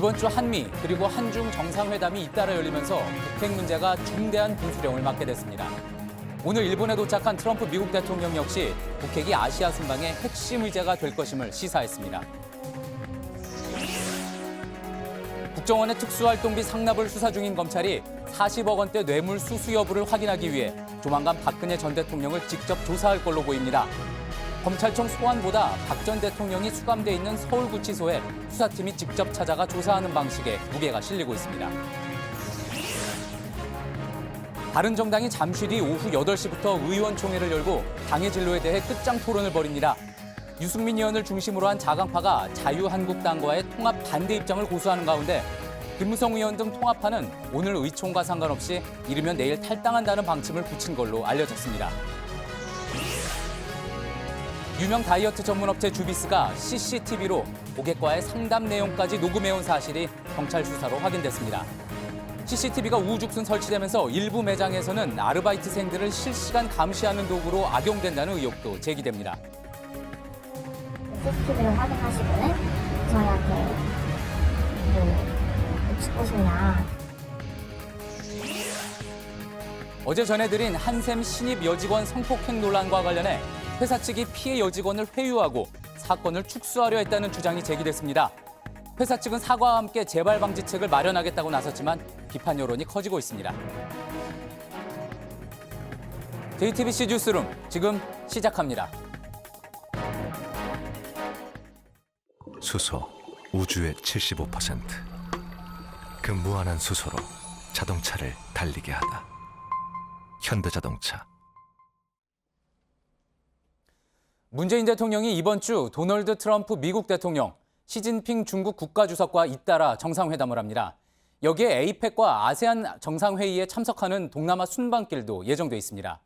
이번 주 한미 그리고 한중 정상회담이 잇따라 열리면서 북핵 문제가 중대한 분수령을 맞게 됐습니다. 오늘 일본에 도착한 트럼프 미국 대통령 역시 북핵이 아시아 순방의 핵심 의제가 될 것임을 시사했습니다. 국정원의 특수활동비 상납을 수사 중인 검찰이 40억 원대 뇌물 수수 여부를 확인하기 위해 조만간 박근혜 전 대통령을 직접 조사할 걸로 보입니다. 검찰청 소환보다 박 전 대통령이 수감돼 있는 서울구치소에 수사팀이 직접 찾아가 조사하는 방식에 무게가 실리고 있습니다. 바른정당이 잠시 뒤 오후 8시부터 의원총회를 열고 당의 진로에 대해 끝장 토론을 벌입니다. 유승민 의원을 중심으로 한 자강파가 자유한국당과의 통합 반대 입장을 고수하는 가운데 김무성 의원 등 통합파는 오늘 의총과 상관없이 이르면 내일 탈당한다는 방침을 붙인 걸로 알려졌습니다. 유명 다이어트 전문업체 주비스가 CCTV로 고객과의 상담 내용까지 녹음해온 사실이 경찰 수사로 확인됐습니다. CCTV가 우후죽순 설치되면서 일부 매장에서는 아르바이트생들을 실시간 감시하는 도구로 악용된다는 의혹도 제기됩니다. CCTV를 확인하시고는 저희한테 찍고 싶냐. 어제 전해드린 한샘 신입 여직원 성폭행 논란과 관련해 회사 측이 피해 여직원을 회유하고 사건을 축소하려 했다는 주장이 제기됐습니다. 회사 측은 사과와 함께 재발 방지책을 마련하겠다고 나섰지만 비판 여론이 커지고 있습니다. JTBC 뉴스룸 지금 시작합니다. 수소, 우주의 75%. 그 무한한 수소로 자동차를 달리게 하다. 현대자동차. 문재인 대통령이 이번 주 도널드 트럼프 미국 대통령, 시진핑 중국 국가주석과 잇따라 정상회담을 합니다. 여기에 에이펙과 아세안 정상회의에 참석하는 동남아 순방길도 예정돼 있습니다.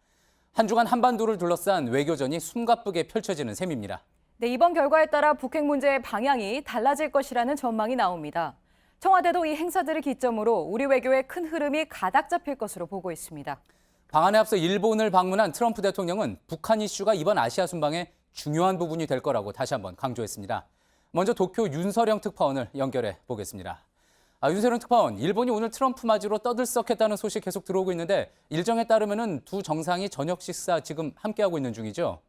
한 주간 한반도를 둘러싼 외교전이 숨가쁘게 펼쳐지는 셈입니다. 네, 이번 결과에 따라 북핵 문제의 방향이 달라질 것이라는 전망이 나옵니다. 청와대도 이 행사들을 기점으로 우리 외교의 큰 흐름이 가닥 잡힐 것으로 보고 있습니다. 방한에 앞서 일본을 방문한 트럼프 대통령은 북한 이슈가 이번 아시아 순방의 중요한 부분이 될 거라고 다시 한번 강조했습니다. 먼저 도쿄 윤서령 특파원을 연결해 보겠습니다. 윤서령 특파원, 일본이 오늘 트럼프 맞이로 떠들썩했다는 소식 계속 들어오고 있는데 일정에 따르면 두 정상이 저녁 식사 지금 함께하고 있는 중이죠?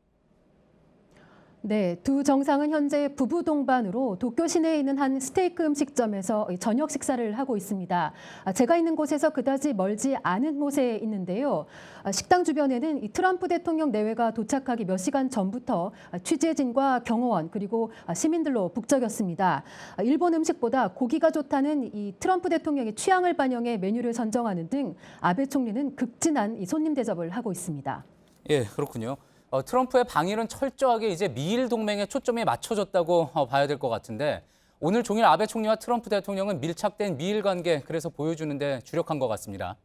네, 두 정상은 현재 부부 동반으로 도쿄 시내에 있는 한 스테이크 음식점에서 저녁 식사를 하고 있습니다. 제가 있는 곳에서 그다지 멀지 않은 곳에 있는데요. 식당 주변에는 이 트럼프 대통령 내외가 도착하기 몇 시간 전부터 취재진과 경호원 그리고 시민들로 북적였습니다. 일본 음식보다 고기가 좋다는 이 트럼프 대통령의 취향을 반영해 메뉴를 선정하는 등 아베 총리는 극진한 이 손님 대접을 하고 있습니다. 예, 그렇군요. 트럼프의 방일은 철저하게 이제 미일 동맹에 초점이 맞춰졌다고 봐야 될 것 같은데 오늘 종일 아베 총리와 트럼프 대통령은 밀착된 미일 관계 그래서 보여주는데 주력한 것 같습니다.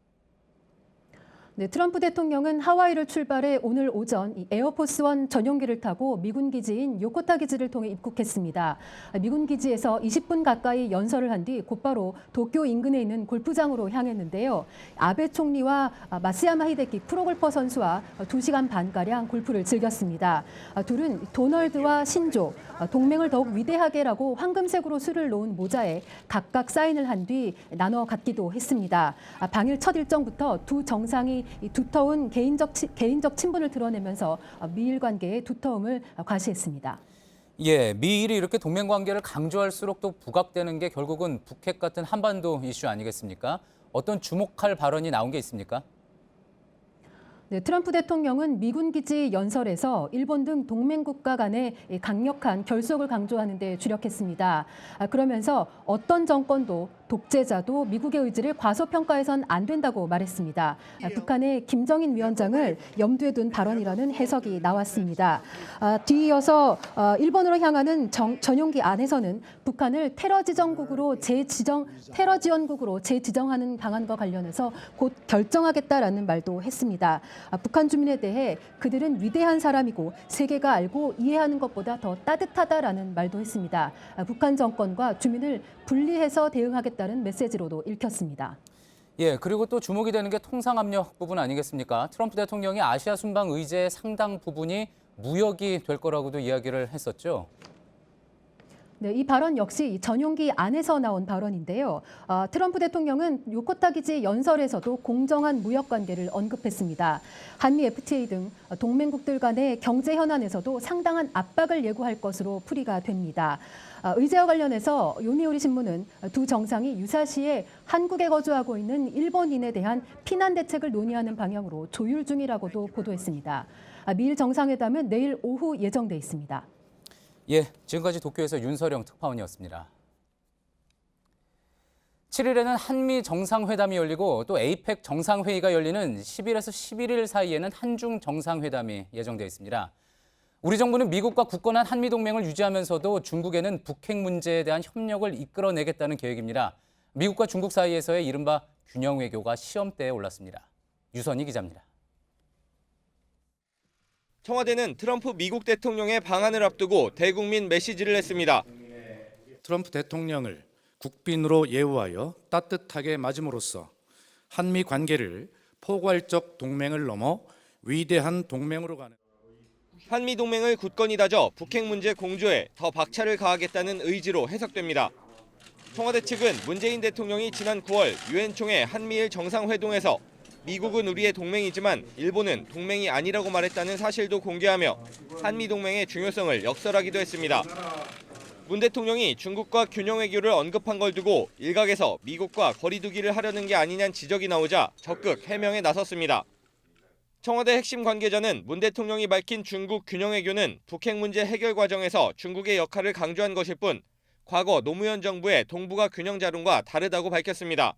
네, 트럼프 대통령은 하와이를 출발해 오늘 오전 에어포스원 전용기를 타고 미군 기지인 요코타 기지를 통해 입국했습니다. 미군 기지에서 20분 가까이 연설을 한 뒤 곧바로 도쿄 인근에 있는 골프장으로 향했는데요. 아베 총리와 마쓰야마 히데키 프로골퍼 선수와 2시간 반가량 골프를 즐겼습니다. 둘은 도널드와 신조, 동맹을 더욱 위대하게라고 황금색으로 술을 놓은 모자에 각각 사인을 한 뒤 나눠 갖기도 했습니다. 방일 첫 일정부터 두 정상이 이 두터운 개인적 친분을 드러내면서 미일 관계의 두터움을 과시했습니다. 예, 미일이 이렇게 동맹 관계를 강조할수록 또 부각되는 게 결국은 북핵 같은 한반도 이슈 아니겠습니까? 어떤 주목할 발언이 나온 게 있습니까? 네, 트럼프 대통령은 미군 기지 연설에서 일본 등 동맹 국가 간의 강력한 결속을 강조하는 데 주력했습니다. 그러면서 어떤 정권도 독재자도 미국의 의지를 과소평가해선 안 된다고 말했습니다. 북한의 김정인 위원장을 염두에 둔 발언이라는 해석이 나왔습니다. 뒤이어서 일본으로 향하는 전용기 안에서는 북한을 테러 지원국으로 재지정하는 방안과 관련해서 곧 결정하겠다라는 말도 했습니다. 북한 주민에 대해 그들은 위대한 사람이고 세계가 알고 이해하는 것보다 더 따뜻하다라는 말도 했습니다. 북한 정권과 주민을 분리해서 대응하겠다는 메시지로도 읽혔습니다. 예, 그리고 또 주목이 되는 게 통상압력 부분 아니겠습니까? 트럼프 대통령이 아시아 순방 의제의 상당 부분이 무역이 될 거라고도 이야기를 했었죠. 네, 이 발언 역시 전용기 안에서 나온 발언인데요. 트럼프 대통령은 요코타 기지 연설에서도 공정한 무역 관계를 언급했습니다. 한미 FTA 등 동맹국들 간의 경제 현안에서도 상당한 압박을 예고할 것으로 풀이가 됩니다. 의제와 관련해서 요미우리 신문은 두 정상이 유사시에 한국에 거주하고 있는 일본인에 대한 피난 대책을 논의하는 방향으로 조율 중이라고도 보도했습니다. 미일 정상회담은 내일 오후 예정돼 있습니다. 예, 지금까지 도쿄에서 윤서령 특파원이었습니다. 7일에는 한미 정상회담이 열리고 또 에이펙 정상회의가 열리는 10일에서 11일 사이에는 한중 정상회담이 예정되어 있습니다. 우리 정부는 미국과 굳건한 한미동맹을 유지하면서도 중국에는 북핵 문제에 대한 협력을 이끌어내겠다는 계획입니다. 미국과 중국 사이에서의 이른바 균형 외교가 시험대에 올랐습니다. 유선희 기자입니다. 청와대는 트럼프 미국 대통령의 방한을 앞두고 대국민 메시지를 냈습니다. 트럼프 대통령을 국빈으로 예우하여 따뜻하게 맞음으로써 한미 관계를 포괄적 동맹을 넘어 위대한 동맹으로 가는 한미 동맹을 굳건히 다져 북핵 문제 공조에 더 박차를 가하겠다는 의지로 해석됩니다. 청와대 측은 문재인 대통령이 지난 9월 유엔 총회 한미일 정상회동에서 미국은 우리의 동맹이지만 일본은 동맹이 아니라고 말했다는 사실도 공개하며 한미 동맹의 중요성을 역설하기도 했습니다. 문 대통령이 중국과 균형 외교를 언급한 걸 두고 일각에서 미국과 거리두기를 하려는 게 아니냐는 지적이 나오자 적극 해명에 나섰습니다. 청와대 핵심 관계자는 문 대통령이 밝힌 중국 균형 외교는 북핵 문제 해결 과정에서 중국의 역할을 강조한 것일 뿐 과거 노무현 정부의 동북아 균형 자론과 다르다고 밝혔습니다.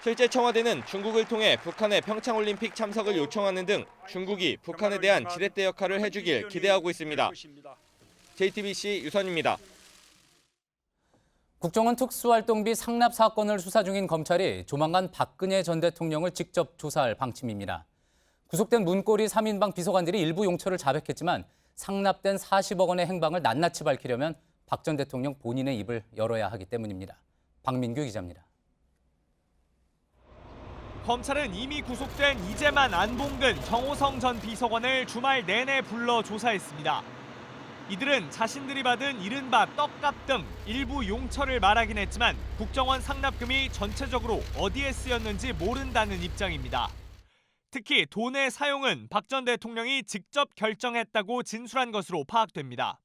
실제 청와대는 중국을 통해 북한의 평창올림픽 참석을 요청하는 등 중국이 북한에 대한 지렛대 역할을 해주길 기대하고 있습니다. JTBC 유선입니다. 국정원 특수활동비 상납 사건을 수사 중인 검찰이 조만간 박근혜 전 대통령을 직접 조사할 방침입니다. 구속된 문고리 3인방 비서관들이 일부 용처를 자백했지만 상납된 40억 원의 행방을 낱낱이 밝히려면 박 전 대통령 본인의 입을 열어야 하기 때문입니다. 박민규 기자입니다. 검찰은 이미 구속된 이재만, 안봉근, 정호성 전 비서관을 주말 내내 불러 조사했습니다. 이들은 자신들이 받은 이른바 떡값 등 일부 용처를 말하긴 했지만 국정원 상납금이 전체적으로 어디에 쓰였는지 모른다는 입장입니다. 특히 돈의 사용은 박 전 대통령이 직접 결정했다고 진술한 것으로 파악됩니다.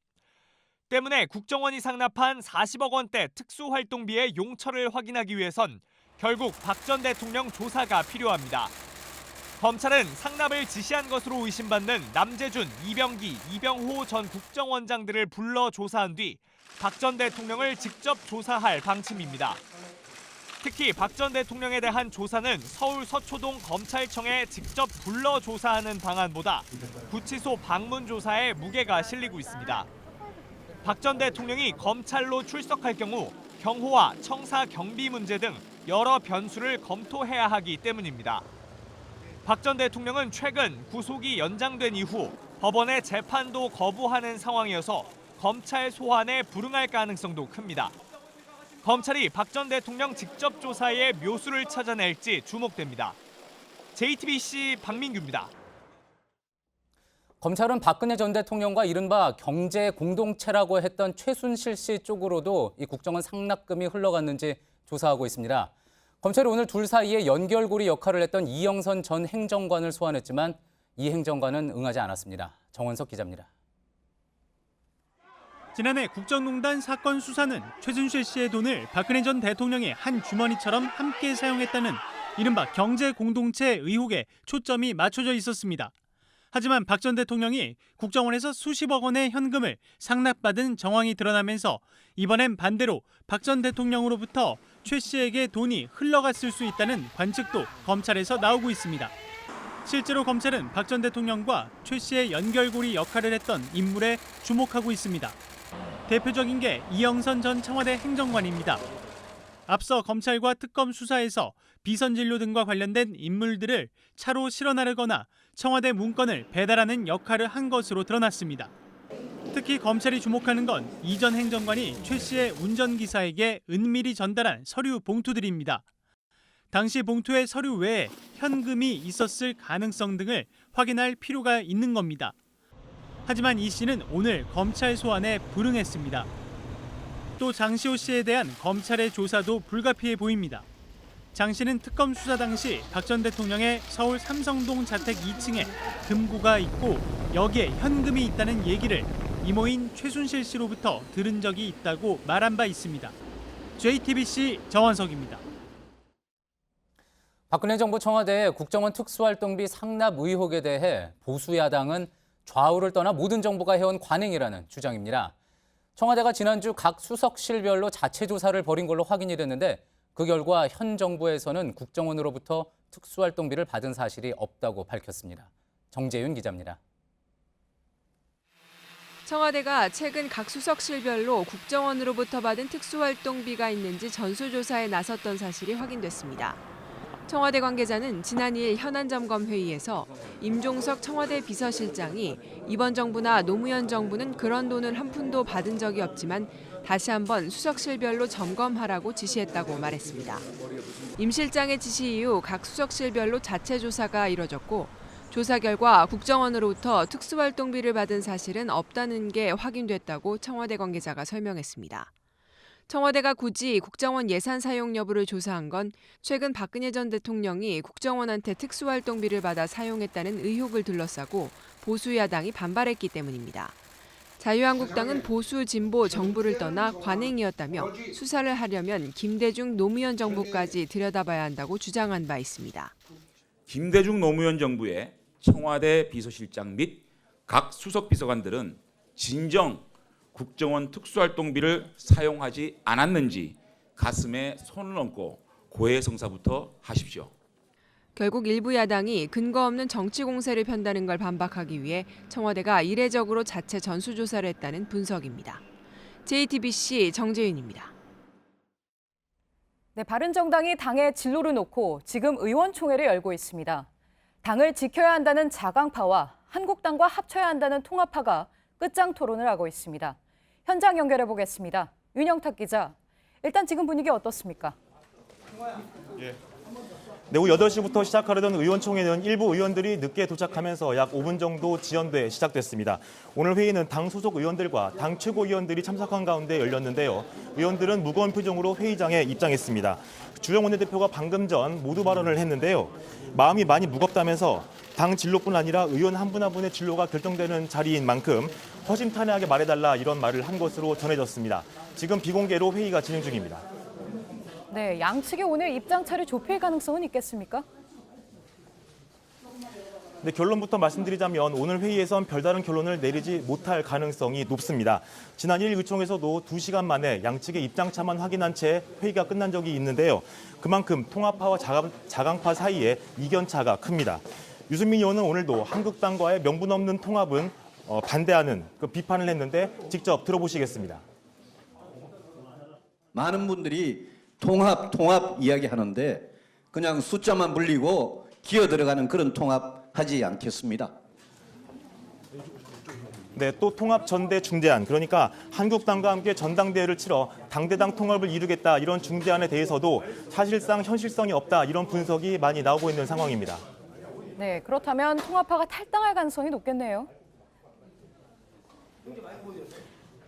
때문에 국정원이 상납한 40억 원대 특수활동비의 용처를 확인하기 위해선 결국 박 전 대통령 조사가 필요합니다. 검찰은 상납을 지시한 것으로 의심받는 남재준, 이병기, 이병호 전 국정원장들을 불러 조사한 뒤 박 전 대통령을 직접 조사할 방침입니다. 특히 박 전 대통령에 대한 조사는 서울 서초동 검찰청에 직접 불러 조사하는 방안보다 구치소 방문 조사에 무게가 실리고 있습니다. 박 전 대통령이 검찰로 출석할 경우 경호와 청사 경비 문제 등 여러 변수를 검토해야 하기 때문입니다. 박 전 대통령은 최근 구속이 연장된 이후 법원의 재판도 거부하는 상황이어서 검찰 소환에 불응할 가능성도 큽니다. 검찰이 박 전 대통령 직접 조사의 묘수를 찾아낼지 주목됩니다. JTBC 박민규입니다. 검찰은 박근혜 전 대통령과 이른바 경제 공동체라고 했던 최순실 씨 쪽으로도 이 국정원 상납금이 흘러갔는지 조사하고 있습니다. 검찰이 오늘 둘 사이에 연결고리 역할을 했던 이영선 전 행정관을 소환했지만 이 행정관은 응하지 않았습니다. 정원석 기자입니다. 지난해 국정농단 사건 수사는 최순실 씨의 돈을 박근혜 전 대통령의 한 주머니처럼 함께 사용했다는 이른바 경제 공동체 의혹에 초점이 맞춰져 있었습니다. 하지만 박 전 대통령이 국정원에서 수십억 원의 현금을 상납받은 정황이 드러나면서 이번엔 반대로 박 전 대통령으로부터 최 씨에게 돈이 흘러갔을 수 있다는 관측도 검찰에서 나오고 있습니다. 실제로 검찰은 박 전 대통령과 최 씨의 연결고리 역할을 했던 인물에 주목하고 있습니다. 대표적인 게 이영선 전 청와대 행정관입니다. 앞서 검찰과 특검 수사에서 비선진료 등과 관련된 인물들을 차로 실어 나르거나 청와대 문건을 배달하는 역할을 한 것으로 드러났습니다. 특히 검찰이 주목하는 건 이 전 행정관이 최 씨의 운전기사에게 은밀히 전달한 서류 봉투들입니다. 당시 봉투의 서류 외에 현금이 있었을 가능성 등을 확인할 필요가 있는 겁니다. 하지만 이 씨는 오늘 검찰 소환에 불응했습니다. 또 장시호 씨에 대한 검찰의 조사도 불가피해 보입니다. 장 씨는 특검 수사 당시 박 전 대통령의 서울 삼성동 자택 2층에 금고가 있고 여기에 현금이 있다는 얘기를 이모인 최순실 씨로부터 들은 적이 있다고 말한 바 있습니다. JTBC 정원석입니다. 박근혜 정부 청와대의 국정원 특수활동비 상납 의혹에 대해 보수 야당은 좌우를 떠나 모든 정부가 해온 관행이라는 주장입니다. 청와대가 지난주 각 수석실별로 자체 조사를 벌인 걸로 확인이 됐는데 그 결과 현 정부에서는 국정원으로부터 특수활동비를 받은 사실이 없다고 밝혔습니다. 정재윤 기자입니다. 청와대가 최근 각 수석실별로 국정원으로부터 받은 특수활동비가 있는지 전수조사에 나섰던 사실이 확인됐습니다. 청와대 관계자는 지난 2일 현안점검회의에서 임종석 청와대 비서실장이 이번 정부나 노무현 정부는 그런 돈을 한 푼도 받은 적이 없지만 다시 한번 수석실별로 점검하라고 지시했다고 말했습니다. 임 실장의 지시 이후 각 수석실별로 자체 조사가 이뤄졌고 조사 결과 국정원으로부터 특수활동비를 받은 사실은 없다는 게 확인됐다고 청와대 관계자가 설명했습니다. 청와대가 굳이 국정원 예산 사용 여부를 조사한 건 최근 박근혜 전 대통령이 국정원한테 특수활동비를 받아 사용했다는 의혹을 둘러싸고 보수 야당이 반발했기 때문입니다. 자유한국당은 보수 진보 정부를 떠나 관행이었다며 수사를 하려면 김대중 노무현 정부까지 들여다봐야 한다고 주장한 바 있습니다. 김대중 노무현 정부의 청와대 비서실장 및 각 수석 비서관들은 진정 국정원 특수활동비를 사용하지 않았는지 가슴에 손을 얹고 고해성사부터 하십시오. 결국 일부 야당이 근거 없는 정치 공세를 편다는 걸 반박하기 위해 청와대가 이례적으로 자체 전수조사를 했다는 분석입니다. JTBC 정재윤입니다. 네, 바른정당이 당의 진로를 놓고 지금 의원총회를 열고 있습니다. 당을 지켜야 한다는 자강파와 한국당과 합쳐야 한다는 통합파가 끝장 토론을 하고 있습니다. 현장 연결해 보겠습니다. 윤영탁 기자, 일단 지금 분위기 어떻습니까? 네, 오후 8시부터 시작하려던 의원총회는 일부 의원들이 늦게 도착하면서 약 5분 정도 지연돼 시작됐습니다. 오늘 회의는 당 소속 의원들과 당 최고위원들이 참석한 가운데 열렸는데요. 의원들은 무거운 표정으로 회의장에 입장했습니다. 주영 원내대표가 방금 전 모두 발언을 했는데요. 마음이 많이 무겁다면서 당 진로뿐 아니라 의원 한 분 한 분의 진로가 결정되는 자리인 만큼 허심탄회하게 말해달라 이런 말을 한 것으로 전해졌습니다. 지금 비공개로 회의가 진행 중입니다. 네, 양측이 오늘 입장차를 좁힐 가능성은 있겠습니까? 네, 결론부터 말씀드리자면 오늘 회의에선 별다른 결론을 내리지 못할 가능성이 높습니다. 지난 1일 의총에서도 2시간 만에 양측의 입장차만 확인한 채 회의가 끝난 적이 있는데요. 그만큼 통합파와 자강파 사이에 이견차가 큽니다. 유승민 의원은 오늘도 한국당과의 명분 없는 통합은 반대하는 그 비판을 했는데 직접 들어보시겠습니다. 많은 분들이 통합 이야기하는데 그냥 숫자만 불리고 기어 들어가는 그런 통합하지 않겠습니다. 네, 또 통합 전대 중대안, 그러니까 한국당과 함께 전당대회를 치러 당대당 통합을 이루겠다 이런 중대안에 대해서도 사실상 현실성이 없다 이런 분석이 많이 나오고 있는 상황입니다. 네, 그렇다면 통합파가 탈당할 가능성이 높겠네요.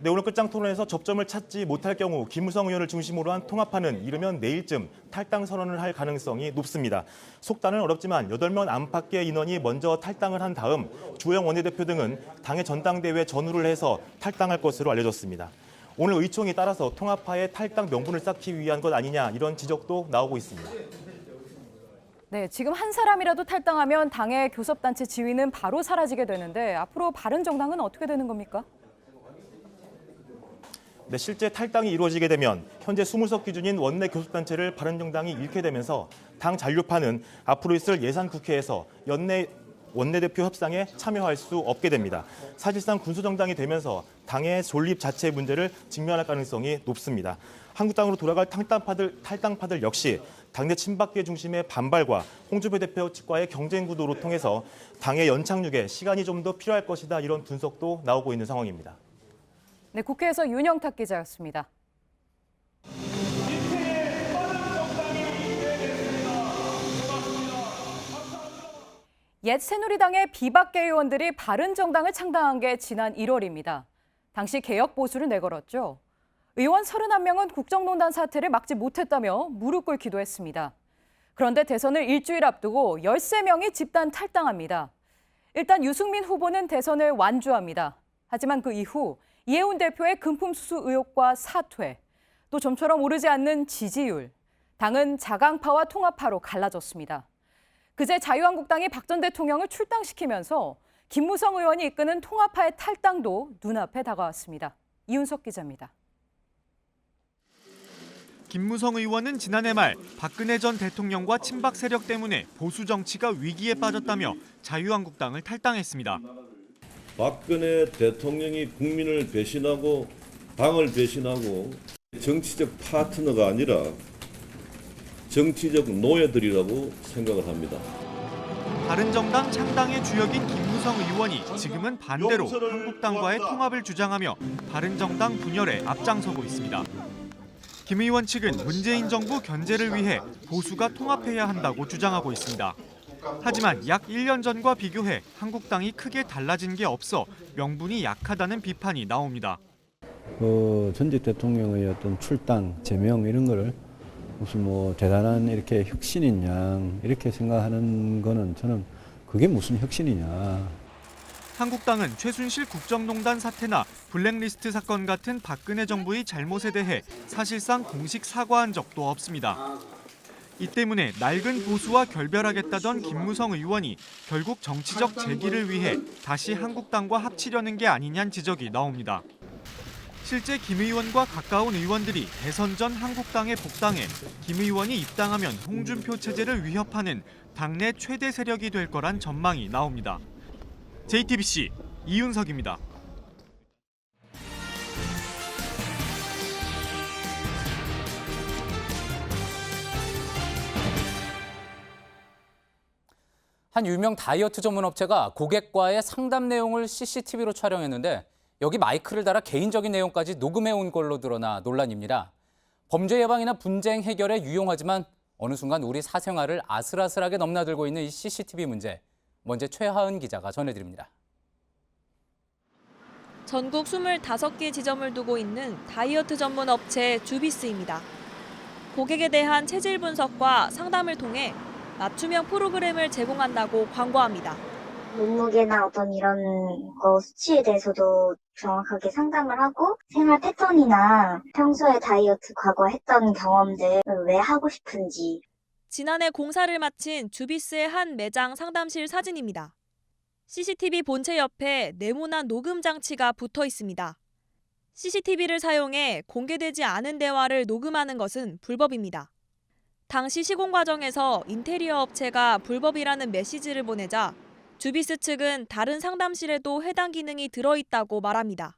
네, 오늘 끝장 토론에서 접점을 찾지 못할 경우 김무성 의원을 중심으로 한 통합파는 이르면 내일쯤 탈당 선언을 할 가능성이 높습니다. 속단은 어렵지만 8명 안팎의 인원이 먼저 탈당을 한 다음 주호영 원내대표 등은 당의 전당대회 전후를 해서 탈당할 것으로 알려졌습니다. 오늘 의총이 따라서 통합파의 탈당 명분을 쌓기 위한 것 아니냐 이런 지적도 나오고 있습니다. 네, 지금 한 사람이라도 탈당하면 당의 교섭단체 지위는 바로 사라지게 되는데 앞으로 바른정당은 어떻게 되는 겁니까? 네, 실제 탈당이 이루어지게 되면 현재 20석 기준인 원내 교섭단체를 바른정당이 잃게 되면서 당 잔류파는 앞으로 있을 예산국회에서 연내 원내대표 협상에 참여할 수 없게 됩니다. 사실상 군수정당이 되면서 당의 존립 자체 문제를 직면할 가능성이 높습니다. 한국당으로 돌아갈 탈당파들 역시 당내 친박계 중심의 반발과 홍준표 대표 측과의 경쟁 구도로 통해서 당의 연착륙에 시간이 좀 더 필요할 것이다 이런 분석도 나오고 있는 상황입니다. 네, 국회에서 윤영탁 기자였습니다. 옛 새누리당의 비박계 의원들이 바른정당을 창당한 게 지난 1월입니다. 당시 개혁 보수를 내걸었죠. 의원 31명은 국정농단 사태를 막지 못했다며 무릎 꿇기도 했습니다. 그런데 대선을 일주일 앞두고 13명이 집단 탈당합니다. 일단 유승민 후보는 대선을 완주합니다. 하지만 그 이후 이해운 대표의 금품 수수 의혹과 사퇴, 또 좀처럼 오르지 않는 지지율, 당은 자강파와 통합파로 갈라졌습니다. 그제 자유한국당이 박 전 대통령을 출당시키면서 김무성 의원이 이끄는 통합파의 탈당도 눈앞에 다가왔습니다. 이윤석 기자입니다. 김무성 의원은 지난해 말 박근혜 전 대통령과 친박 세력 때문에 보수 정치가 위기에 빠졌다며 자유한국당을 탈당했습니다. 박근혜 대통령이 국민을 배신하고 당을 배신하고 정치적 파트너가 아니라 정치적 노예들이라고 생각을 합니다. 바른정당 창당의 주역인 김무성 의원이 지금은 반대로 한국당과의 통합을 주장하며 바른정당 분열에 앞장서고 있습니다. 김 의원 측은 문재인 정부 견제를 위해 보수가 통합해야 한다고 주장하고 있습니다. 하지만 약 1년 전과 비교해 한국당이 크게 달라진 게 없어 명분이 약하다는 비판이 나옵니다. 전직 대통령의 어떤 출당, 제명 이런 거를 무슨 대단한 이렇게 혁신인 양 이렇게 생각하는 거는 저는 그게 무슨 혁신이냐. 한국당은 최순실 국정농단 사태나 블랙리스트 사건 같은 박근혜 정부의 잘못에 대해 사실상 공식 사과한 적도 없습니다. 이 때문에 낡은 보수와 결별하겠다던 김무성 의원이 결국 정치적 재기를 위해 다시 한국당과 합치려는 게 아니냐는 지적이 나옵니다. 실제 김 의원과 가까운 의원들이 대선 전 한국당에 복당해 김 의원이 입당하면 홍준표 체제를 위협하는 당내 최대 세력이 될 거란 전망이 나옵니다. JTBC 이윤석입니다. 한 유명 다이어트 전문 업체가 고객과의 상담 내용을 CCTV로 촬영했는데 여기 마이크를 달아 개인적인 내용까지 녹음해온 걸로 드러나 논란입니다. 범죄 예방이나 분쟁 해결에 유용하지만 어느 순간 우리 사생활을 아슬아슬하게 넘나들고 있는 이 CCTV 문제. 먼저 최하은 기자가 전해드립니다. 전국 25개 지점을 두고 있는 다이어트 전문 업체 주비스입니다. 고객에 대한 체질 분석과 상담을 통해 맞춤형 프로그램을 제공한다고 광고합니다. 몸무게나 어떤 이런 거 수치에 대해서도 정확하게 상담을 하고 생활 패턴이나 평소에 다이어트 과거 했던 경험들 왜 하고 싶은지. 지난해 공사를 마친 주비스의 한 매장 상담실 사진입니다. CCTV 본체 옆에 네모난 녹음 장치가 붙어 있습니다. CCTV를 사용해 공개되지 않은 대화를 녹음하는 것은 불법입니다. 당시 시공 과정에서 인테리어 업체가 불법이라는 메시지를 보내자 주비스 측은 다른 상담실에도 해당 기능이 들어있다고 말합니다.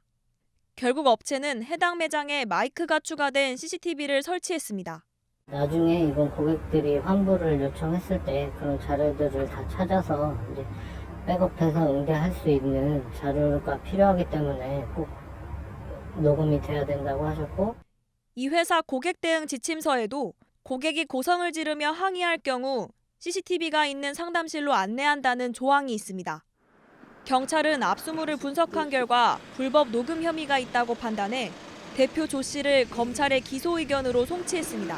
결국 업체는 해당 매장에 마이크가 추가된 CCTV를 설치했습니다. 나중에 이건 고객들이 환불을 요청했을 때 그런 자료들을 다 찾아서 이제 백업해서 응대할 수 있는 자료가 필요하기 때문에 꼭 녹음이 돼야 된다고 하셨고, 이 회사 고객 대응 지침서에도 고객이 고성을 지르며 항의할 경우 CCTV가 있는 상담실로 안내한다는 조항이 있습니다. 경찰은 압수물을 분석한 결과 불법 녹음 혐의가 있다고 판단해 대표 조 씨를 검찰의 기소 의견으로 송치했습니다.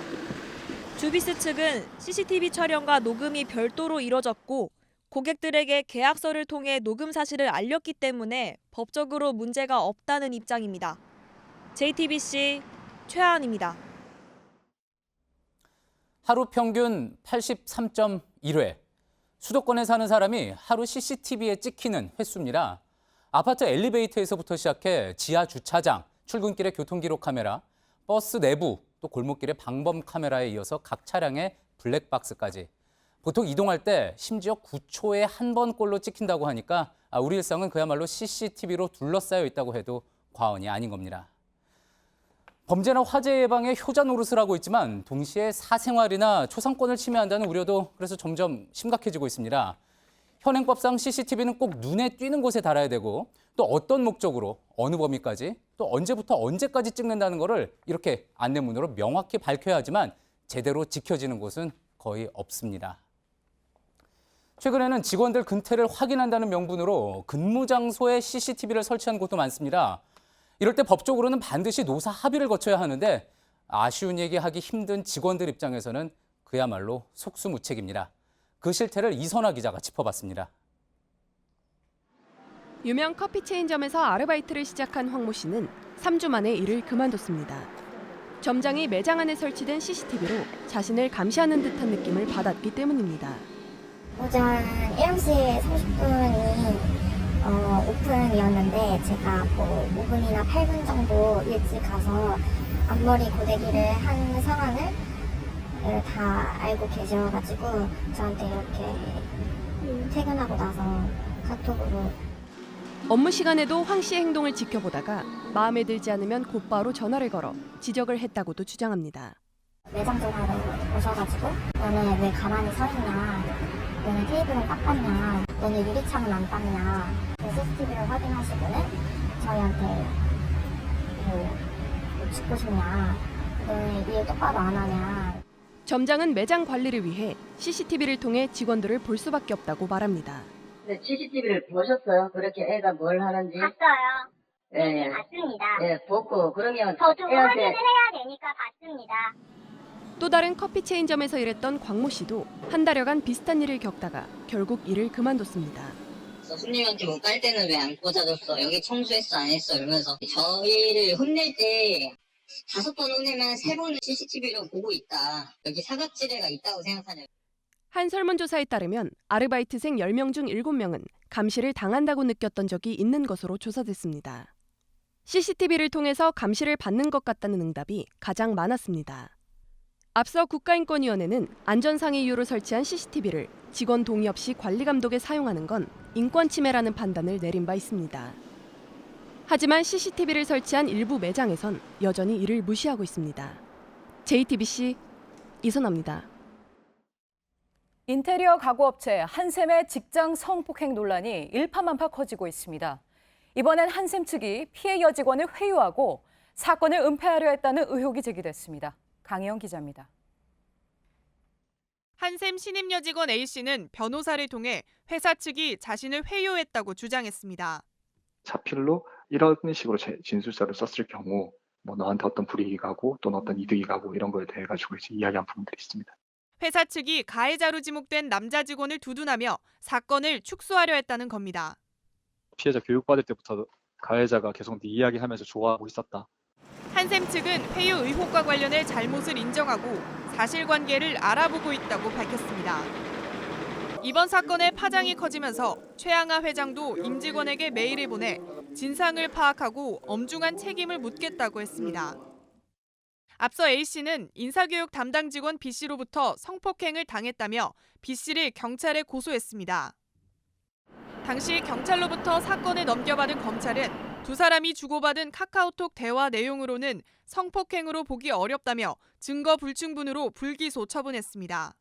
주비스 측은 CCTV 촬영과 녹음이 별도로 이뤄졌고 고객들에게 계약서를 통해 녹음 사실을 알렸기 때문에 법적으로 문제가 없다는 입장입니다. JTBC 최하은입니다. 하루 평균 83.1회. 수도권에 사는 사람이 하루 CCTV에 찍히는 횟수입니다. 아파트 엘리베이터에서부터 시작해 지하 주차장, 출근길의 교통기록 카메라, 버스 내부, 또 골목길의 방범 카메라에 이어서 각 차량의 블랙박스까지. 보통 이동할 때 심지어 9초에 한 번꼴로 찍힌다고 하니까 우리 일상은 그야말로 CCTV로 둘러싸여 있다고 해도 과언이 아닌 겁니다. 범죄나 화재 예방에 효자 노릇을 하고 있지만 동시에 사생활이나 초상권을 침해한다는 우려도 그래서 점점 심각해지고 있습니다. 현행법상 CCTV는 꼭 눈에 띄는 곳에 달아야 되고 또 어떤 목적으로 어느 범위까지 또 언제부터 언제까지 찍는다는 거를 이렇게 안내문으로 명확히 밝혀야 하지만 제대로 지켜지는 곳은 거의 없습니다. 최근에는 직원들 근태를 확인한다는 명분으로 근무 장소에 CCTV를 설치한 곳도 많습니다. 이럴 때 법적으로는 반드시 노사 합의를 거쳐야 하는데 아쉬운 얘기하기 힘든 직원들 입장에서는 그야말로 속수무책입니다. 그 실태를 이선화 기자가 짚어봤습니다. 유명 커피 체인점에서 아르바이트를 시작한 황모 씨는 3주 만에 일을 그만뒀습니다. 점장이 매장 안에 설치된 CCTV로 자신을 감시하는 듯한 느낌을 받았기 때문입니다. 오전 7시 30분이 오픈이었는데 제가 5분이나 8분 정도 일찍 가서 앞머리 고데기를 한 상황을 다 알고 계셔가지고 저한테 이렇게 퇴근하고 나서 카톡으로 업무 시간에도 황 씨의 행동을 지켜보다가 마음에 들지 않으면 곧바로 전화를 걸어 지적을 했다고도 주장합니다. 매장 전화를 오셔가지고 너는 왜 가만히 서 있냐, 너는 테이블을 닦았냐, 너는 유리창은 안 닦냐, CCTV를 확인하시고는 저희한테 뭐 죽고 싶냐, 너는 일 똑바로 안 하냐. 점장은 매장 관리를 위해 CCTV를 통해 직원들을 볼 수밖에 없다고 말합니다. 네, CCTV를 보셨어요? 그렇게 애가 뭘 하는지? 봤어요. 네, 봤습니다. 네, 보고 그러면 저도 애한테 확인을 해야 되니까 봤습니다. 또 다른 커피 체인점에서 일했던 광모 씨도 한 달여간 비슷한 일을 겪다가 결국 일을 그만뒀습니다. 손님한테 뭐 깔 때는 왜 안 꽂아줬어? 여기 청소했어 안 했어? 이러면서 저희를 혼낼 때 5번 혼내면 3번은 CCTV로 보고 있다. 여기 사각지대가 있다고 생각하냐. 한 설문조사에 따르면 아르바이트생 10명 중 7명은 감시를 당한다고 느꼈던 적이 있는 것으로 조사됐습니다. CCTV를 통해서 감시를 받는 것 같다는 응답이 가장 많았습니다. 앞서 국가인권위원회는 안전상의 이유로 설치한 CCTV를 직원 동의 없이 관리 감독에 사용하는 건 인권 침해라는 판단을 내린 바 있습니다. 하지만 CCTV를 설치한 일부 매장에선 여전히 이를 무시하고 있습니다. JTBC 이선아입니다. 인테리어 가구업체 한샘의 직장 성폭행 논란이 일파만파 커지고 있습니다. 이번엔 한샘 측이 피해 여직원을 회유하고 사건을 은폐하려 했다는 의혹이 제기됐습니다. 강희영 기자입니다. 한샘 신임 여직원 A씨는 변호사를 통해 회사 측이 자신을 회유했다고 주장했습니다. 자필로 이런 식으로 진술서를 썼을 경우 뭐 너한테 어떤 불이익이 가고 또는 어떤 이득이 가고 이런 거에 대해 가지고 이제 이야기한 부분들이 있습니다. 회사 측이 가해자로 지목된 남자 직원을 두둔하며 사건을 축소하려 했다는 겁니다. 피해자 교육받을 때부터 가해자가 계속 네 이야기하면서 좋아하고 있었다. 한샘 측은 회유 의혹과 관련해 잘못을 인정하고 사실관계를 알아보고 있다고 밝혔습니다. 이번 사건의 파장이 커지면서 최양하 회장도 임직원에게 메일을 보내 진상을 파악하고 엄중한 책임을 묻겠다고 했습니다. 앞서 A씨는 인사교육 담당 직원 B씨로부터 성폭행을 당했다며 B씨를 경찰에 고소했습니다. 당시 경찰로부터 사건을 넘겨받은 검찰은 두 사람이 주고받은 카카오톡 대화 내용으로는 성폭행으로 보기 어렵다며 증거 불충분으로 불기소 처분했습니다.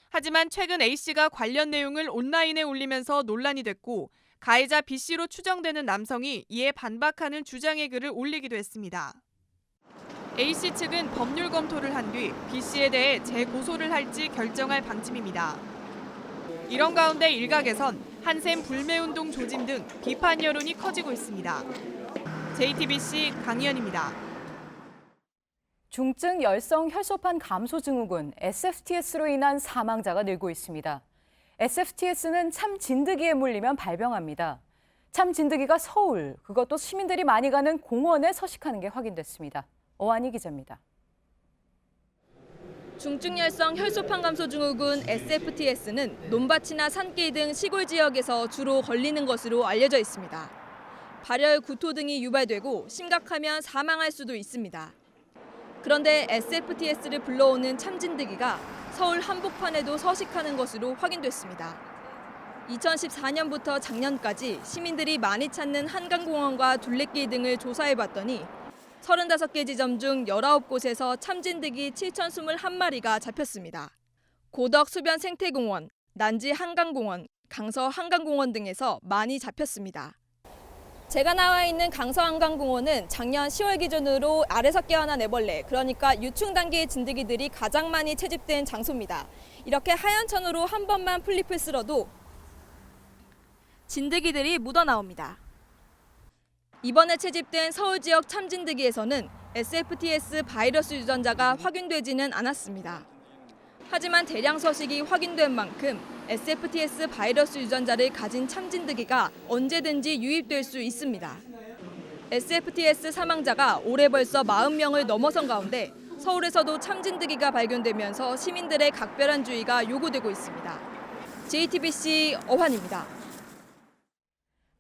하지만 최근 A씨가 관련 내용을 온라인에 올리면서 논란이 됐고 가해자 B씨로 추정되는 남성이 이에 반박하는 주장의 글을 올리기도 했습니다. A씨 측은 법률 검토를 한 뒤 B씨에 대해 재고소를 할지 결정할 방침입니다. 이런 가운데 일각에선 한샘 불매운동 조짐 등 비판 여론이 커지고 있습니다. JTBC 강희연입니다. 중증 열성 혈소판 감소 증후군 SFTS로 인한 사망자가 늘고 있습니다. SFTS는 참 진드기에 물리면 발병합니다. 참 진드기가 서울, 그것도 시민들이 많이 가는 공원에 서식하는 게 확인됐습니다. 오한희 기자입니다. 중증열성 혈소판 감소 증후군 SFTS는 논밭이나 산길 등 시골 지역에서 주로 걸리는 것으로 알려져 있습니다. 발열, 구토 등이 유발되고 심각하면 사망할 수도 있습니다. 그런데 SFTS를 불러오는 참진드기가 서울 한복판에도 서식하는 것으로 확인됐습니다. 2014년부터 작년까지 시민들이 많이 찾는 한강공원과 둘레길 등을 조사해봤더니 35개 지점 중 19곳에서 참진드기 7,021마리가 잡혔습니다. 고덕 수변 생태공원, 난지 한강공원, 강서 한강공원 등에서 많이 잡혔습니다. 제가 나와 있는 강서 한강공원은 작년 10월 기준으로 알에서 깨어난 애벌레, 그러니까 유충 단계의 진드기들이 가장 많이 채집된 장소입니다. 이렇게 하얀 천으로 한 번만 플립을 쓸어도 진드기들이 묻어나옵니다. 이번에 채집된 서울 지역 참진드기에서는 SFTS 바이러스 유전자가 확인되지는 않았습니다. 하지만 대량 서식이 확인된 만큼 SFTS 바이러스 유전자를 가진 참진드기가 언제든지 유입될 수 있습니다. SFTS 사망자가 올해 벌써 40명을 넘어선 가운데 서울에서도 참진드기가 발견되면서 시민들의 각별한 주의가 요구되고 있습니다. JTBC 어환입니다.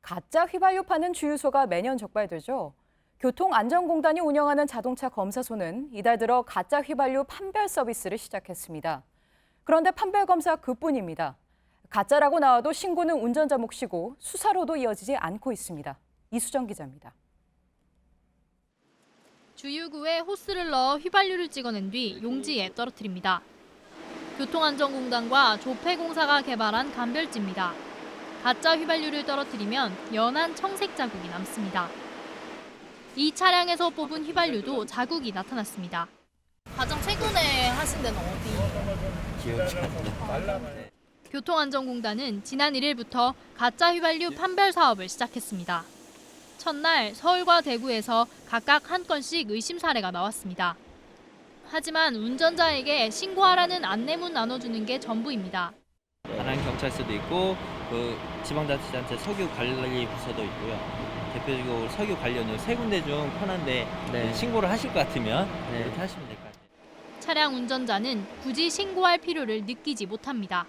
가짜 휘발유 파는 주유소가 매년 적발되죠. 교통안전공단이 운영하는 자동차 검사소는 이달 들어 가짜 휘발유 판별 서비스를 시작했습니다. 그런데 판별 검사 그뿐입니다. 가짜라고 나와도 신고는 운전자 몫이고 수사로도 이어지지 않고 있습니다. 이수정 기자입니다. 주유구에 호스를 넣어 휘발유를 찍어낸 뒤 용지에 떨어뜨립니다. 교통안전공단과 조폐공사가 개발한 감별지입니다. 가짜 휘발유를 떨어뜨리면 연한 청색 자국이 남습니다. 이 차량에서 뽑은 휘발유도 자국이 나타났습니다. 가장 최근에 하신 데는 어디? 기억이 안 나요. 교통안전공단은 지난 1일부터 가짜 휘발유 판별 사업을 시작했습니다. 첫날 서울과 대구에서 각각 한 건씩 의심 사례가 나왔습니다. 하지만 운전자에게 신고하라는 안내문 나눠주는 게 전부입니다. 안양경찰서도 있고 지방자치단체 석유관리부서도 있고요. 대표적으로 석유 관련으로 세 군데 중 편한데 신고를 하실 것 같으면 그렇게 하시면 될 것 같아요. 차량 운전자는 굳이 신고할 필요를 느끼지 못합니다.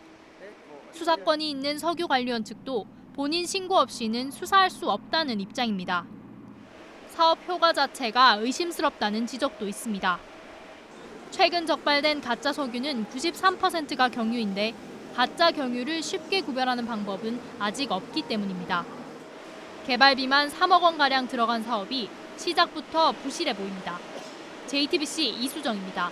수사권이 있는 석유관리원 측도 본인 신고 없이는 수사할 수 없다는 입장입니다. 사업 효과 자체가 의심스럽다는 지적도 있습니다. 최근 적발된 가짜 석유는 93%가 경유인데 가짜 경유를 쉽게 구별하는 방법은 아직 없기 때문입니다. 개발비만 3억 원가량 들어간 사업이 시작부터 부실해 보입니다. JTBC 이수정입니다.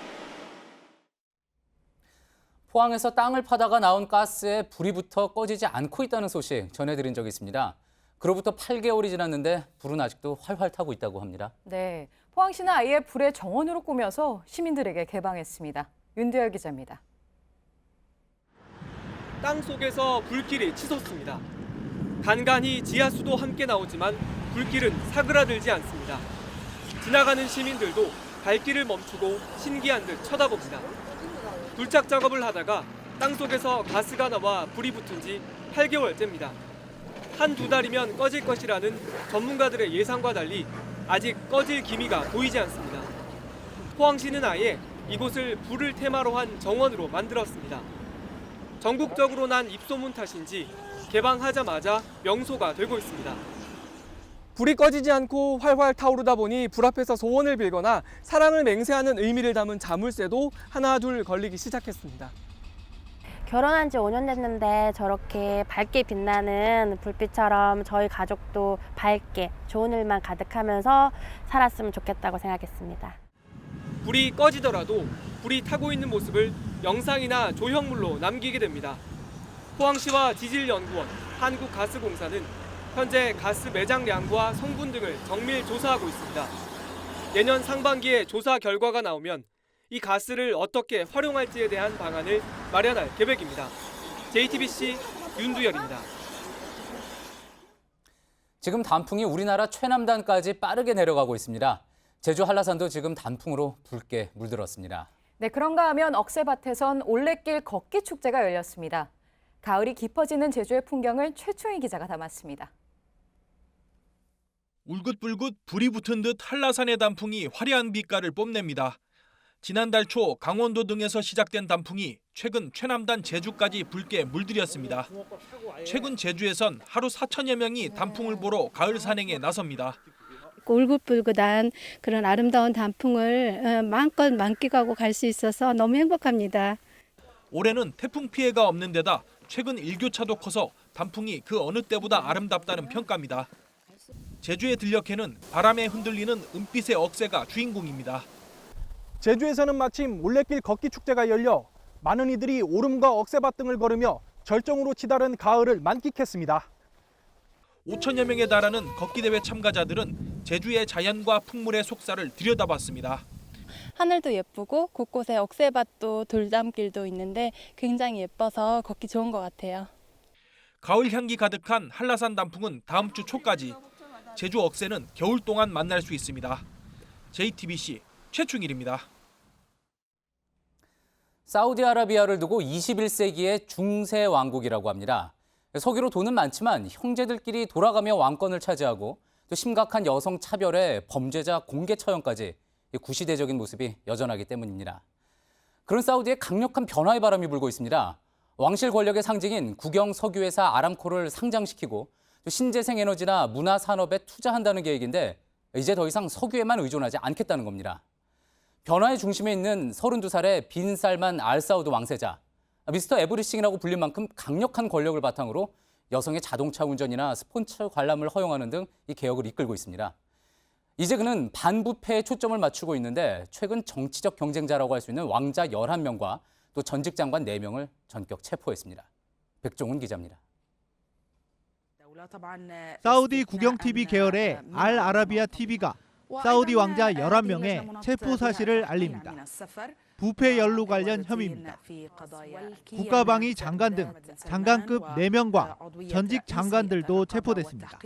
포항에서 땅을 파다가 나온 가스에 불이 붙어 꺼지지 않고 있다는 소식 전해드린 적이 있습니다. 그로부터 8개월이 지났는데 불은 아직도 활활 타고 있다고 합니다. 네, 포항시는 아예 불의 정원으로 꾸며서 시민들에게 개방했습니다. 윤두열 기자입니다. 땅 속에서 불길이 치솟습니다. 간간히 지하수도 함께 나오지만 불길은 사그라들지 않습니다. 지나가는 시민들도 발길을 멈추고 신기한 듯 쳐다봅니다. 불착 작업을 하다가 땅속에서 가스가 나와 불이 붙은 지 8개월째입니다. 한두 달이면 꺼질 것이라는 전문가들의 예상과 달리 아직 꺼질 기미가 보이지 않습니다. 포항시는 아예 이곳을 불을 테마로 한 정원으로 만들었습니다. 전국적으로 난 입소문 탓인지 개방하자마자 명소가 되고 있습니다. 불이 꺼지지 않고 활활 타오르다 보니 불 앞에서 소원을 빌거나 사랑을 맹세하는 의미를 담은 자물쇠도 하나 둘 걸리기 시작했습니다. 결혼한 지 5년 됐는데 저렇게 밝게 빛나는 불빛처럼 저희 가족도 밝게 좋은 일만 가득하면서 살았으면 좋겠다고 생각했습니다. 불이 꺼지더라도 불이 타고 있는 모습을 영상이나 조형물로 남기게 됩니다. 포항시와 지질연구원, 한국가스공사는 현재 가스 매장량과 성분 등을 정밀 조사하고 있습니다. 내년 상반기에 조사 결과가 나오면 이 가스를 어떻게 활용할지에 대한 방안을 마련할 계획입니다. JTBC 윤두열입니다. 지금 단풍이 우리나라 최남단까지 빠르게 내려가고 있습니다. 제주 한라산도 지금 단풍으로 붉게 물들었습니다. 네, 그런가 하면 억새밭에선 올레길 걷기 축제가 열렸습니다. 가을이 깊어지는 제주의 풍경을 최충희 기자가 담았습니다. 울긋불긋 불이 붙은 듯 한라산의 단풍이 화려한 빛깔을 뽐냅니다. 지난달 초 강원도 등에서 시작된 단풍이 최근 최남단 제주까지 붉게 물들였습니다. 최근 제주에선 하루 4천여 명이 단풍을 보러 가을 산행에 나섭니다. 울긋불긋한 그런 아름다운 단풍을 마음껏 만끽하고 갈 수 있어서 너무 행복합니다. 올해는 태풍 피해가 없는 데다 최근 일교차도 커서 단풍이 그 어느 때보다 아름답다는 평가입니다. 제주의 들녘에는 바람에 흔들리는 은빛의 억새가 주인공입니다. 제주에서는 마침 올레길 걷기 축제가 열려 많은 이들이 오름과 억새밭 등을 걸으며 절정으로 치달은 가을을 만끽했습니다. 5천여 명에 달하는 걷기 대회 참가자들은 제주의 자연과 풍물의 속살을 들여다봤습니다. 하늘도 예쁘고 곳곳에 억새밭도 돌담길도 있는데 굉장히 예뻐서 걷기 좋은 것 같아요. 가을 향기 가득한 한라산 단풍은 다음 주 초까지, 제주 억새는 겨울 동안 만날 수 있습니다. JTBC 최충일입니다. 사우디아라비아를 두고 21세기의 중세 왕국이라고 합니다. 석유로 돈은 많지만 형제들끼리 돌아가며 왕권을 차지하고 또 심각한 여성 차별에 범죄자 공개 처형까지 구시대적인 모습이 여전하기 때문입니다. 그런 사우디에 강력한 변화의 바람이 불고 있습니다. 왕실 권력의 상징인 국영 석유회사 아람코를 상장시키고 또 신재생 에너지나 문화 산업에 투자한다는 계획인데 이제 더 이상 석유에만 의존하지 않겠다는 겁니다. 변화의 중심에 있는 32살의 빈 살만 알사우드 왕세자. 미스터 에브리싱이라고 불릴 만큼 강력한 권력을 바탕으로 여성의 자동차 운전이나 스포츠 관람을 허용하는 등 이 개혁을 이끌고 있습니다. 이제 그는 반부패에 초점을 맞추고 있는데 최근 정치적 경쟁자라고 할 수 있는 왕자 11명과 또 전직 장관 4명을 전격 체포했습니다. 백종훈 기자입니다. 사우디 국영TV 계열의 알 아라비아 TV가 사우디 왕자 11명의 체포 사실을 알립니다. 부패 연루 관련 혐의입니다. 국가방위 장관 등 장관급 4명과 전직 장관들도 체포됐습니다.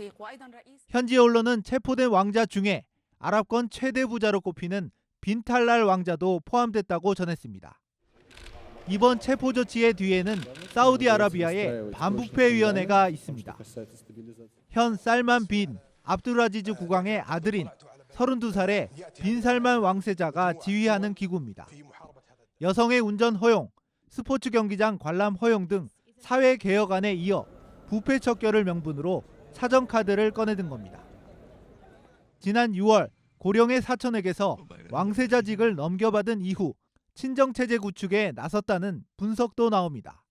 현지 언론은 체포된 왕자 중에 아랍권 최대 부자로 꼽히는 빈 탈랄 왕자도 포함됐다고 전했습니다. 이번 체포 조치의 뒤에는 사우디아라비아의 반부패위원회가 있습니다. 현 살만 빈 압두라지즈 국왕의 아들인 32살의 빈 살만 왕세자가 지휘하는 기구입니다. 여성의 운전 허용, 스포츠 경기장 관람 허용 등 사회 개혁안에 이어 부패 척결을 명분으로 사정카드를 꺼내든 겁니다. 지난 6월 고령의 사촌에게서 왕세자직을 넘겨받은 이후 친정체제 구축에 나섰다는 분석도 나옵니다.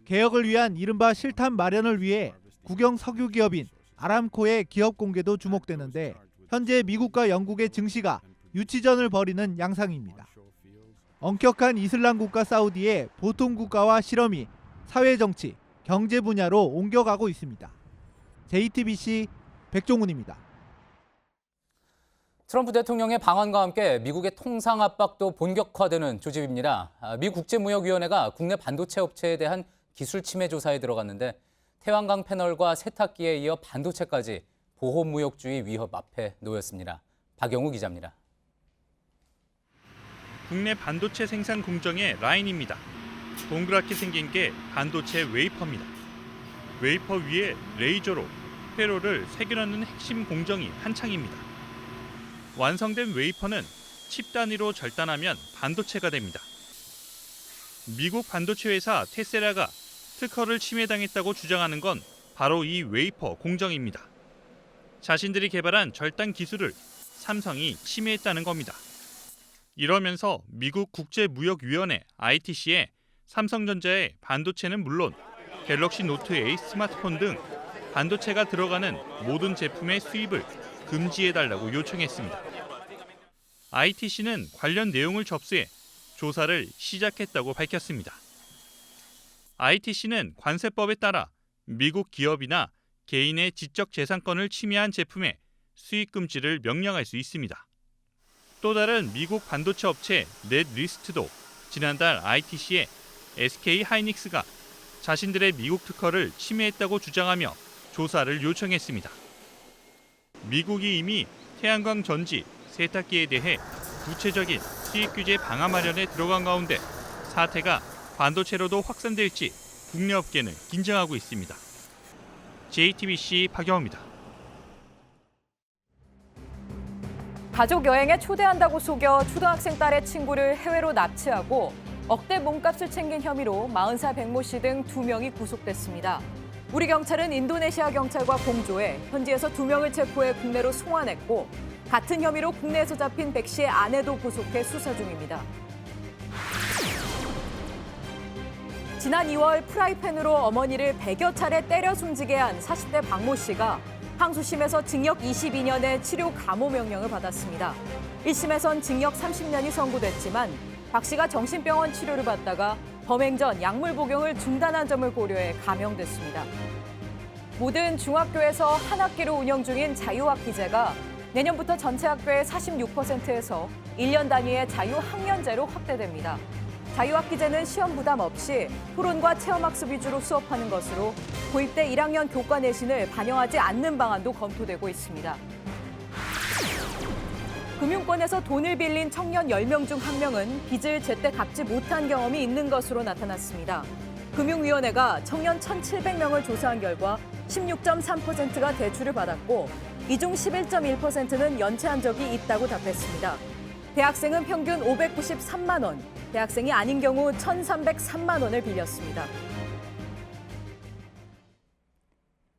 개혁을 위한 이른바 실탄 마련을 위해 국영 석유기업인 아람코의 기업 공개도 주목되는데 현재 미국과 영국의 증시가 유치전을 벌이는 양상입니다. 엄격한 이슬람 국가 사우디의 보통 국가와 실험이 사회 정치, 경제 분야로 옮겨가고 있습니다. JTBC 백종훈입니다. 트럼프 대통령의 방한과 함께 미국의 통상 압박도 본격화되는 조짐입니다. 미 국제무역위원회가 국내 반도체 업체에 대한 기술 침해 조사에 들어갔는데 태양광 패널과 세탁기에 이어 반도체까지 보호무역주의 위협 앞에 놓였습니다. 박영우 기자입니다. 국내 반도체 생산 공정의 라인입니다. 동그랗게 생긴 게 반도체 웨이퍼입니다. 웨이퍼 위에 레이저로 회로를 새겨넣는 핵심 공정이 한창입니다. 완성된 웨이퍼는 칩 단위로 절단하면 반도체가 됩니다. 미국 반도체 회사 테세라가 특허를 침해당했다고 주장하는 건 바로 이 웨이퍼 공정입니다. 자신들이 개발한 절단 기술을 삼성이 침해했다는 겁니다. 이러면서 미국 국제무역위원회 ITC에 삼성전자의 반도체는 물론 갤럭시 노트 8 스마트폰 등 반도체가 들어가는 모든 제품의 수입을 금지해달라고 요청했습니다. ITC는 관련 내용을 접수해 조사를 시작했다고 밝혔습니다. ITC는 관세법에 따라 미국 기업이나 개인의 지적 재산권을 침해한 제품의 수입 금지를 명령할 수 있습니다. 또 다른 미국 반도체 업체 넷리스트도 지난달 ITC에 SK 하이닉스가 자신들의 미국 특허를 침해했다고 주장하며 조사를 요청했습니다. 미국이 이미 태양광 전지, 세탁기에 대해 구체적인 수입 규제 방안 마련에 들어간 가운데 사태가 반도체로도 확산될지 국내 업계는 긴장하고 있습니다. JTBC 박영호입니다. 가족 여행에 초대한다고 속여 초등학생 딸의 친구를 해외로 납치하고 억대 몸값을 챙긴 혐의로 40살 백모 씨 등 2명이 구속됐습니다. 우리 경찰은 인도네시아 경찰과 공조해 현지에서 2명을 체포해 국내로 송환했고 같은 혐의로 국내에서 잡힌 백 씨의 아내도 구속해 수사 중입니다. 지난 2월 프라이팬으로 어머니를 100여 차례 때려 숨지게 한 40대 박모 씨가 항소심에서 징역 22년의 치료 감호 명령을 받았습니다. 1심에선 징역 30년이 선고됐지만 박 씨가 정신병원 치료를 받다가 범행 전 약물 복용을 중단한 점을 고려해 감형됐습니다. 모든 중학교에서 한 학기로 운영 중인 자유학기제가 내년부터 전체 학교의 46%에서 1년 단위의 자유학년제로 확대됩니다. 자유학기제는 시험 부담 없이 토론과 체험학습 위주로 수업하는 것으로 고입대 1학년 교과 내신을 반영하지 않는 방안도 검토되고 있습니다. 금융권에서 돈을 빌린 청년 10명 중 1명은 빚을 제때 갚지 못한 경험이 있는 것으로 나타났습니다. 금융위원회가 청년 1,700명을 조사한 결과 16.3%가 대출을 받았고 이 중 11.1%는 연체한 적이 있다고 답했습니다. 대학생은 평균 593만 원, 대학생이 아닌 경우 1,303만 원을 빌렸습니다.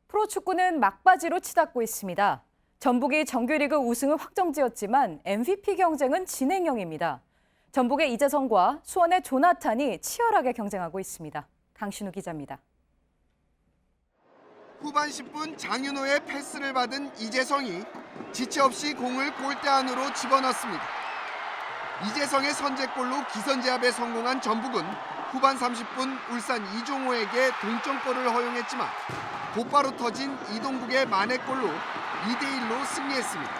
프로축구는 막바지로 치닫고 있습니다. 전북이 정규리그 우승을 확정지었지만 MVP 경쟁은 진행형입니다. 전북의 이재성과 수원의 조나탄이 치열하게 경쟁하고 있습니다. 강신우 기자입니다. 후반 10분 장윤호의 패스를 받은 이재성이 지체 없이 공을 골대 안으로 집어넣습니다. 이재성의 선제골로 기선제압에 성공한 전북은 후반 30분 울산 이종호에게 동점골을 허용했지만 곧바로 터진 이동국의 만회골로 2대1로 승리했습니다.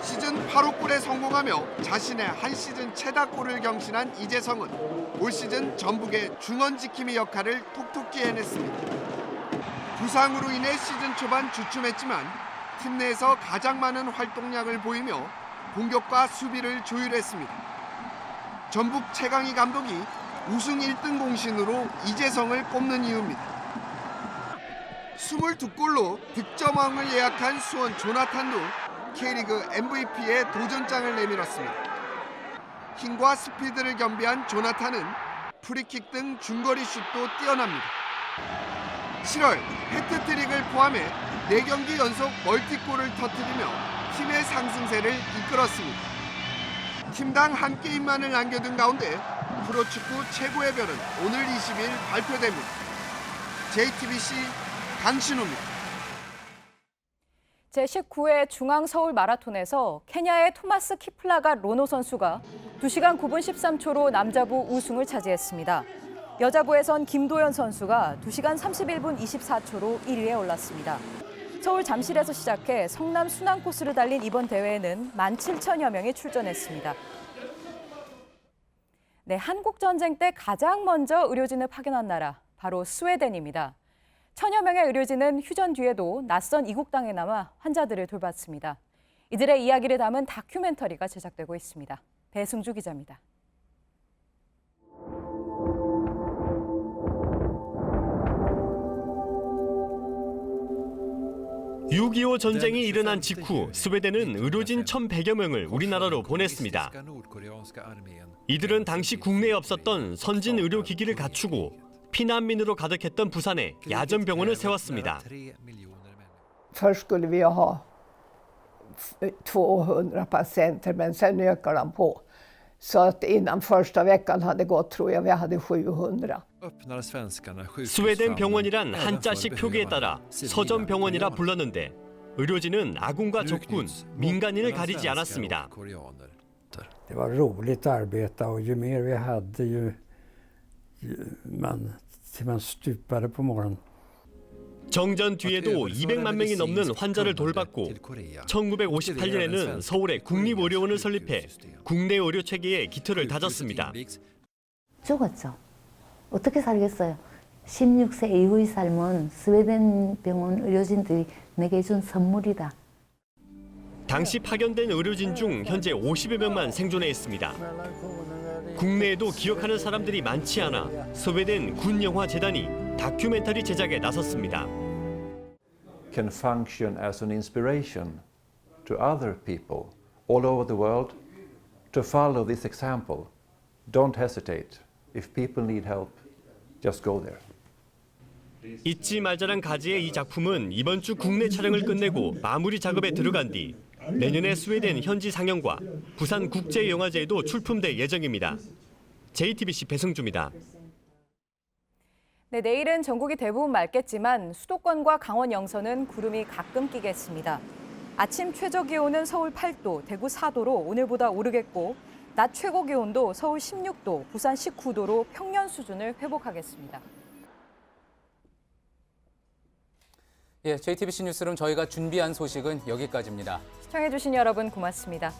시즌 8호 골에 성공하며 자신의 한 시즌 최다골을 경신한 이재성은 올 시즌 전북의 중원지킴이 역할을 톡톡히 해냈습니다. 부상으로 인해 시즌 초반 주춤했지만 팀 내에서 가장 많은 활동량을 보이며 공격과 수비를 조율했습니다. 전북 최강희 감독이 우승 1등 공신으로 이재성을 꼽는 이유입니다. 22골로 득점왕을 예약한 수원 조나탄도 K리그 MVP에 도전장을 내밀었습니다. 힘과 스피드를 겸비한 조나탄은 프리킥 등 중거리 슛도 뛰어납니다. 7월 해트트릭을 포함해 4경기 연속 멀티골을 터뜨리며 팀의 상승세를 이끌었습니다. 팀당 한 게임만을 남겨둔 가운데 프로축구 최고의 별은 오늘 20일 발표됩니다. JTBC 강신우입니다. 제19회 중앙서울 마라톤에서 케냐의 토마스 키플라가 로노 선수가 2시간 9분 13초로 남자부 우승을 차지했습니다. 여자부에선 김도연 선수가 2시간 31분 24초로 1위에 올랐습니다. 서울 잠실에서 시작해 성남 순환 코스를 달린 이번 대회에는 17,000여 명이 출전했습니다. 네, 한국 전쟁 때 가장 먼저 의료진을 파견한 나라, 바로 스웨덴입니다. 1,000여 명의 의료진은 휴전 뒤에도 낯선 이국 땅에 남아 환자들을 돌봤습니다. 이들의 이야기를 담은 다큐멘터리가 제작되고 있습니다. 배승주 기자입니다. 6.25 전쟁이 일어난 직후 스웨덴은 의료진 1,100여 명을 우리나라로 보냈습니다. 이들은 당시 국내에 없었던 선진 의료기기를 갖추고 피난민으로 가득했던 부산에 야전병원을 세웠습니다. Först skulle vi ha 200 patienter, men sen ökade de på. Så att innan första veckan hade gått tror jag vi hade 700. 스웨덴 병원이란 한자식 표기에 따라 서점병원이라 불렀는데 의료진은 아군과 적군, 민간인을 가리지 않았습니다. Det var roligt arbete och ju mer vi hade man stupade på morgonen. 정전 뒤에도 200만 명이 넘는 환자를 돌봤고 1958년에는 서울에 국립의료원을 설립해 국내 의료 체계의 기틀을 다졌습니다. 죽었죠. 어떻게 살겠어요? 16세 이후의 삶은 스웨덴 병원 의료진들이 내게 준 선물이다. 당시 파견된 의료진 중 현재 50여 명만 생존해 있습니다. 국내에도 기억하는 사람들이 많지 않아 스웨덴 군영화재단이 다큐멘터리 제작에 나섰습니다. Can function as an inspiration to other people all over the world to follow this example. Don't hesitate. If people need help, just go there. 잊지 말자란 가지의 이 작품은 이번 주 국내 촬영을 끝내고 마무리 작업에 들어간 뒤 내년에 스웨덴 현지 상영과 부산 국제영화제에도 출품될 예정입니다. JTBC 배승주입니다. 네, 내일은 전국이 대부분 맑겠지만 수도권과 강원 영서는 구름이 가끔 끼겠습니다. 아침 최저 기온은 서울 8도, 대구 4도로 오늘보다 오르겠고 낮 최고 기온도 서울 16도, 부산 19도로 평년 수준을 회복하겠습니다. 예, JTBC 뉴스룸 저희가 준비한 소식은 여기까지입니다. 시청해주신 여러분 고맙습니다.